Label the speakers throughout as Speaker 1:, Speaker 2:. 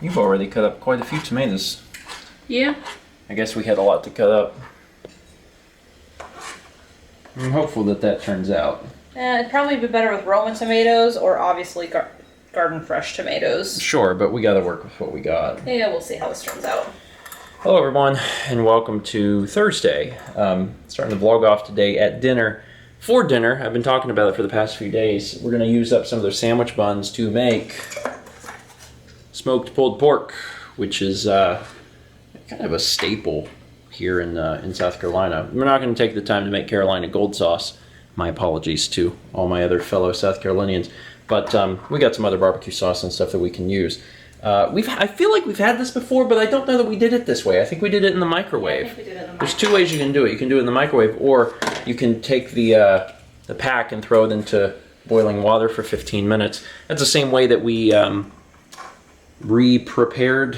Speaker 1: You've already cut up quite a few tomatoes.
Speaker 2: Yeah.
Speaker 1: I guess we had a lot to cut up. I'm hopeful that that turns out.
Speaker 2: It'd probably be better with Roma tomatoes or obviously garden fresh tomatoes.
Speaker 1: Sure, but we gotta work with what we got.
Speaker 2: Yeah, we'll see how this turns out.
Speaker 1: Hello everyone, and welcome to Thursday. Starting the vlog off today at dinner. For dinner, I've been talking about it for the past few days. We're gonna use up some of those sandwich buns to make smoked pulled pork, which is kind of a staple here in South Carolina. We're not going to take the time to make Carolina gold sauce. My apologies to all my other fellow South Carolinians. But we got some other barbecue sauce and stuff that we can use. I feel like we've had this before, but I don't know that we did it this way. I think we did it in the microwave.
Speaker 2: I think we did it in the microwave.
Speaker 1: There's two ways you can do it. You can do it in the microwave, or you can take the pack and throw it into boiling water for 15 minutes. That's the same way that we reheated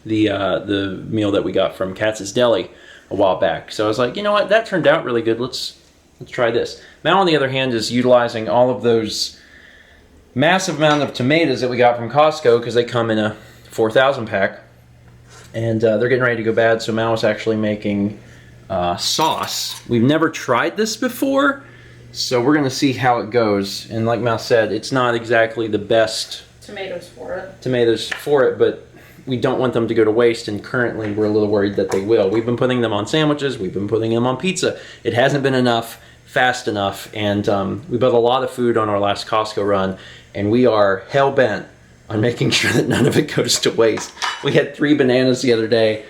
Speaker 1: the meal that we got from Katz's Deli a while back. So I was like, you know what, that turned out really good. Let's try this. Mal, on the other hand, is utilizing all of those massive amount of tomatoes that we got from Costco because they come in a 4,000 pack, and they're getting ready to go bad. So Mal is actually making sauce. We've never tried this before, so we're gonna see how it goes. And like Mal said, it's not exactly the best
Speaker 2: tomatoes for it,
Speaker 1: but we don't want them to go to waste, and currently we're a little worried that they will. We've been putting them on sandwiches, we've been putting them on pizza. It hasn't been enough, fast enough, and we bought a lot of food on our last Costco run, and we are hell-bent on making sure that none of it goes to waste. We had 3 bananas the other day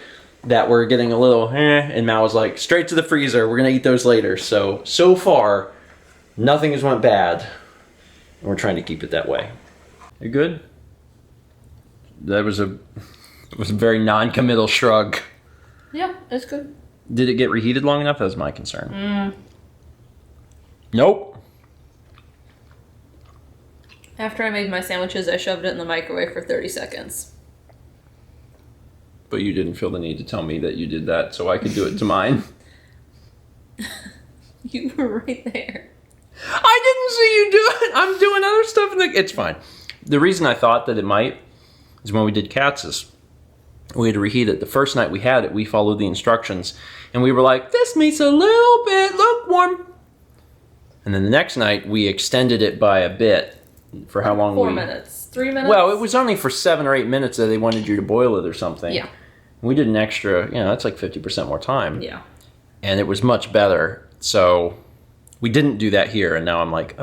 Speaker 1: that were getting a little and Mal was like, straight to the freezer, we're gonna eat those later. So far, nothing has went bad, and we're trying to keep it that way. You good? That was a very non-committal shrug.
Speaker 2: Yeah, it's good.
Speaker 1: Did it get reheated long enough? That was my concern. Nope.
Speaker 2: After I made my sandwiches, I shoved it in the microwave for 30 seconds.
Speaker 1: But you didn't feel the need to tell me that you did that so I could do it to mine.
Speaker 2: You were right there.
Speaker 1: I didn't see you do it. I'm doing other stuff. It's fine. The reason I thought that it might is when we did Katz's. We had to reheat it. The first night we had it, we followed the instructions. And we were like, this meat's a little bit lukewarm. And then the next night, we extended it by a bit. For how long?
Speaker 2: 4 minutes. 3 minutes?
Speaker 1: Well, it was only for 7 or 8 minutes that they wanted you to boil it or something.
Speaker 2: Yeah.
Speaker 1: We did an extra, that's like 50% more time.
Speaker 2: Yeah.
Speaker 1: And it was much better. So we didn't do that here. And now I'm like,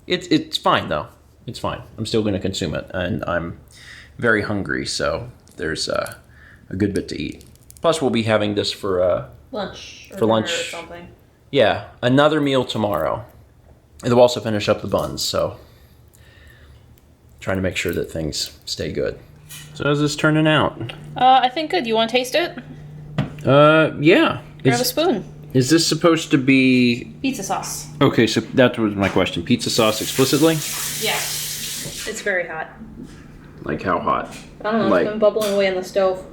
Speaker 1: it's fine though. It's fine. I'm still going to consume it. And I'm very hungry. So there's a good bit to eat. Plus we'll be having this for
Speaker 2: lunch.
Speaker 1: For lunch.
Speaker 2: Or something.
Speaker 1: Yeah. Another meal tomorrow. And they'll also finish up the buns. So trying to make sure that things stay good. So how's this turning out?
Speaker 2: I think good. You want to taste it?
Speaker 1: Yeah.
Speaker 2: Grab a spoon.
Speaker 1: Is this supposed to be
Speaker 2: Pizza sauce.
Speaker 1: Okay, so that was my question. Pizza sauce explicitly?
Speaker 2: Yeah. It's very hot.
Speaker 1: Like how hot?
Speaker 2: I don't know, it's been bubbling away on the stove.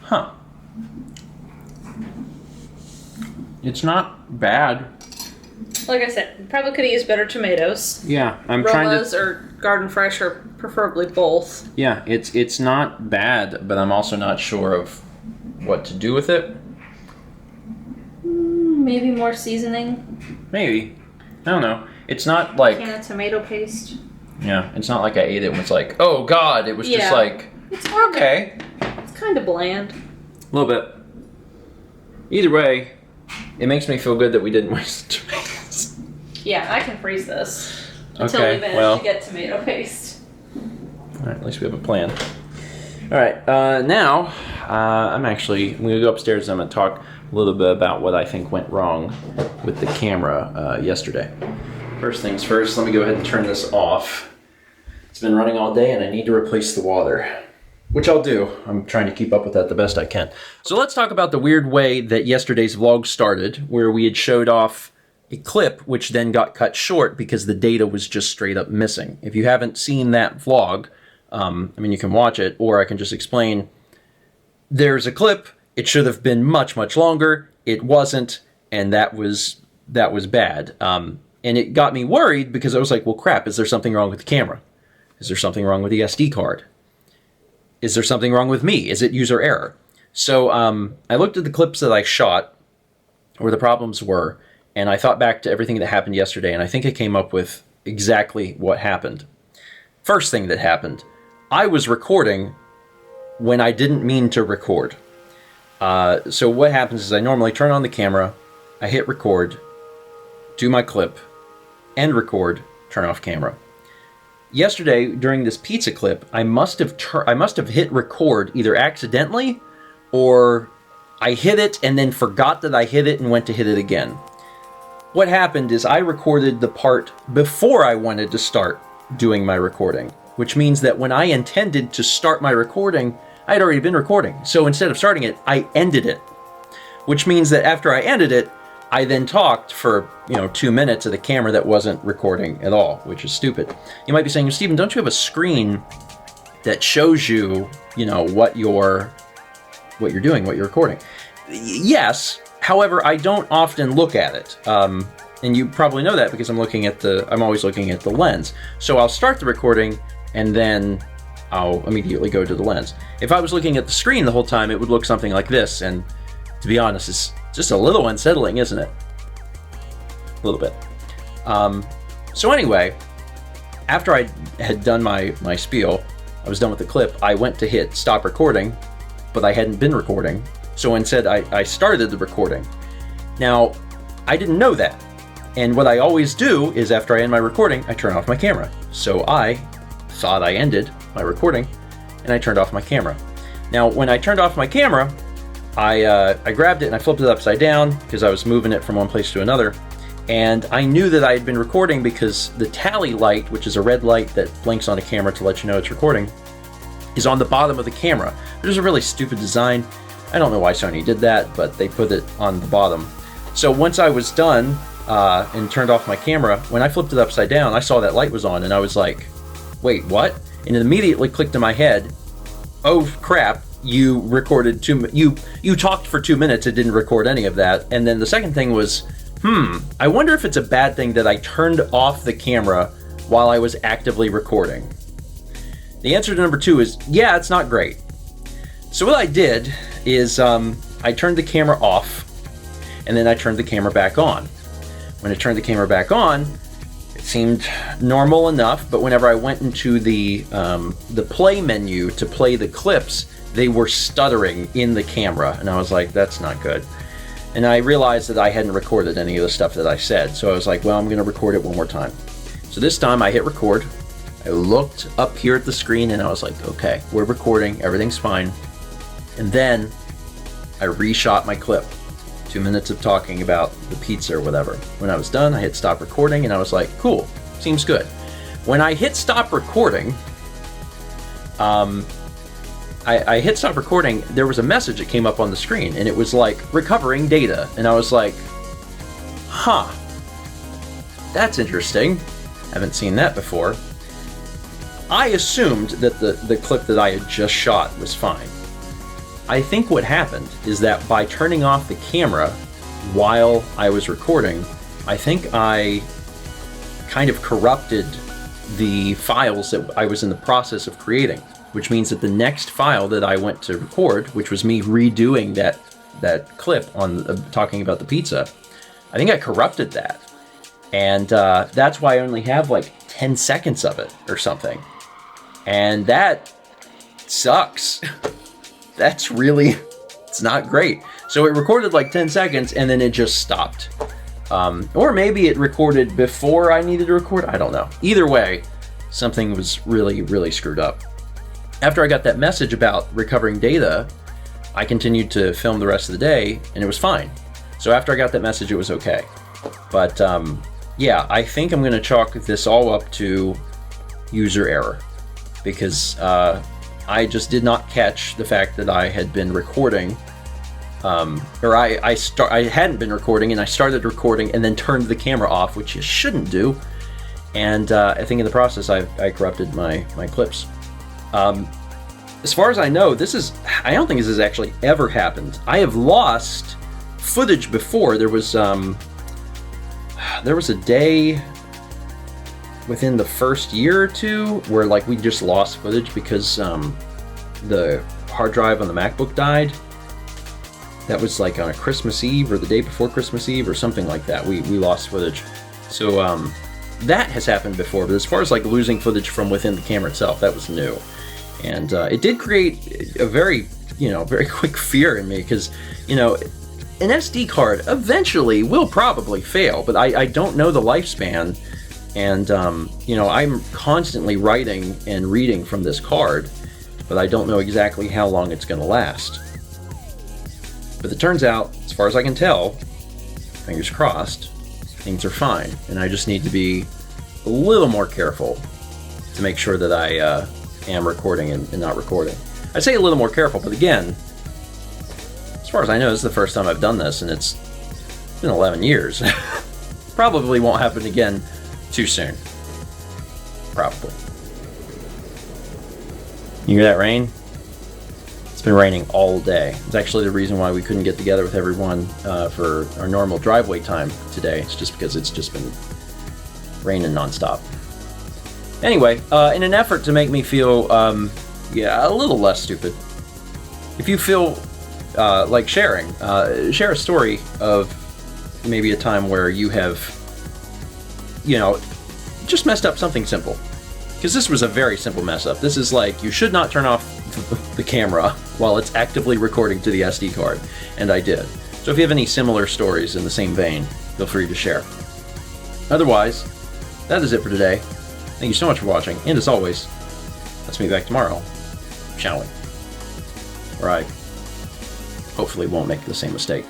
Speaker 1: Huh. It's not bad.
Speaker 2: Like I said, probably could have used better tomatoes.
Speaker 1: Yeah, I'm
Speaker 2: Romas or garden fresh, or preferably both.
Speaker 1: Yeah, it's not bad, but I'm also not sure of what to do with it.
Speaker 2: Maybe more seasoning.
Speaker 1: Maybe. I don't know. It's not like...
Speaker 2: Can of tomato paste.
Speaker 1: Yeah, it's not like I ate it and was like, oh God, it was just like,
Speaker 2: it's
Speaker 1: okay.
Speaker 2: It's kind of bland.
Speaker 1: A little bit. Either way, it makes me feel good that we didn't waste tomatoes.
Speaker 2: Yeah, I can freeze this until we manage to get tomato paste.
Speaker 1: Alright, at least we have a plan. Alright, now, I'm going to go upstairs and I'm going to talk a little bit about what I think went wrong with the camera yesterday. First things first, let me go ahead and turn this off. It's been running all day and I need to replace the water. Which I'll do. I'm trying to keep up with that the best I can. So let's talk about the weird way that yesterday's vlog started, where we had showed off a clip which then got cut short because the data was just straight up missing. If you haven't seen that vlog, I mean, you can watch it, or I can just explain. there's a clip. It should have been much, much longer. It wasn't, and that was bad. And it got me worried because I was like, well, crap, is there something wrong with the camera? Is there something wrong with the SD card? Is there something wrong with me? Is it user error? So I looked at the clips that I shot, where the problems were, and I thought back to everything that happened yesterday, and I think I came up with exactly what happened. First thing that happened, I was recording when I didn't mean to record. So what happens is I normally turn on the camera, I hit record, do my clip, end record, turn off camera. Yesterday, during this pizza clip, I must have hit record either accidentally or I hit it and then forgot that I hit it and went to hit it again. What happened is I recorded the part before I wanted to start doing my recording, which means that when I intended to start my recording, I had already been recording. So instead of starting it, I ended it, which means that after I ended it, I then talked for 2 minutes at a camera that wasn't recording at all, which is stupid. You might be saying, Stephen, don't you have a screen that shows you, what you're doing, what you're recording? Yes. However, I don't often look at it. And you probably know that because I'm always looking at the lens. So I'll start the recording and then I'll immediately go to the lens. If I was looking at the screen the whole time, it would look something like this. And to be honest, it's just a little unsettling, isn't it? A little bit. So anyway, after I had done my spiel, I was done with the clip, I went to hit stop recording, but I hadn't been recording. So instead, I started the recording. Now, I didn't know that. And what I always do is after I end my recording, I turn off my camera. So I thought I ended my recording, and I turned off my camera. Now, when I turned off my camera, I grabbed it and I flipped it upside down because I was moving it from one place to another. And I knew that I had been recording because the tally light, which is a red light that blinks on a camera to let you know it's recording, is on the bottom of the camera. There's a really stupid design. I don't know why Sony did that, but they put it on the bottom. So once I was done and turned off my camera, when I flipped it upside down, I saw that light was on and I was like, wait, what? And it immediately clicked in my head, oh crap, you recorded you talked for 2 minutes and didn't record any of that. And then the second thing was, I wonder if it's a bad thing that I turned off the camera while I was actively recording. The answer to number 2 is, yeah, it's not great. So what I did is I turned the camera off and then I turned the camera back on. When I turned the camera back on, it seemed normal enough, but whenever I went into the play menu to play the clips, they were stuttering in the camera, and I was like, that's not good. And I realized that I hadn't recorded any of the stuff that I said, so I was like, well, I'm going to record it one more time. So this time I hit record, I looked up here at the screen, and I was like, okay, we're recording, everything's fine. And then I reshot my clip, 2 minutes of talking about the pizza or whatever. When I was done, I hit stop recording, and I was like, cool, seems good. When I hit stop recording, I hit stop recording, there was a message that came up on the screen, and it was like, recovering data. And I was like, huh, that's interesting. Haven't seen that before. I assumed that the clip that I had just shot was fine. I think what happened is that by turning off the camera while I was recording, I think I kind of corrupted the files that I was in the process of creating, which means that the next file that I went to record, which was me redoing that clip on talking about the pizza, I think I corrupted that. And that's why I only have like 10 seconds of it or something. And that sucks. It's not great. So it recorded like 10 seconds and then it just stopped. Or maybe it recorded before I needed to record. I don't know. Either way, something was really, really screwed up. After I got that message about recovering data, I continued to film the rest of the day and it was fine. So after I got that message, it was okay. But yeah, I think I'm going to chalk this all up to user error because I just did not catch the fact that I had been recording, or I hadn't been recording, and I started recording and then turned the camera off, which you shouldn't do. And I think in the process, I corrupted my clips. as far as I know, I don't think this has actually ever happened. I have lost footage before. There was a day within the first year or two where like we just lost footage because the hard drive on the MacBook died. That was like on a Christmas Eve or the day before Christmas Eve or something like that. We lost footage. So that has happened before, but as far as like losing footage from within the camera itself, that was new. And it did create a very quick fear in me because, an SD card eventually will probably fail, but I don't know the lifespan. And, I'm constantly writing and reading from this card, but I don't know exactly how long it's going to last. But it turns out, as far as I can tell, fingers crossed, things are fine. And I just need to be a little more careful to make sure that I am recording and not recording. I say a little more careful, but again, as far as I know, this is the first time I've done this, and it's been 11 years. Probably won't happen again too soon. Probably. You hear that rain? It's been raining all day. It's actually the reason why we couldn't get together with everyone for our normal driveway time today. It's just because it's just been raining nonstop. Anyway, in an effort to make me feel, a little less stupid, if you feel like sharing, share a story of maybe a time where you have, just messed up something simple. Because this was a very simple mess up. This is like, you should not turn off the camera while it's actively recording to the SD card. And I did. So if you have any similar stories in the same vein, feel free to share. Otherwise, that is it for today. Thank you so much for watching. And as always, let's meet back tomorrow, shall we? Where I hopefully won't make the same mistake.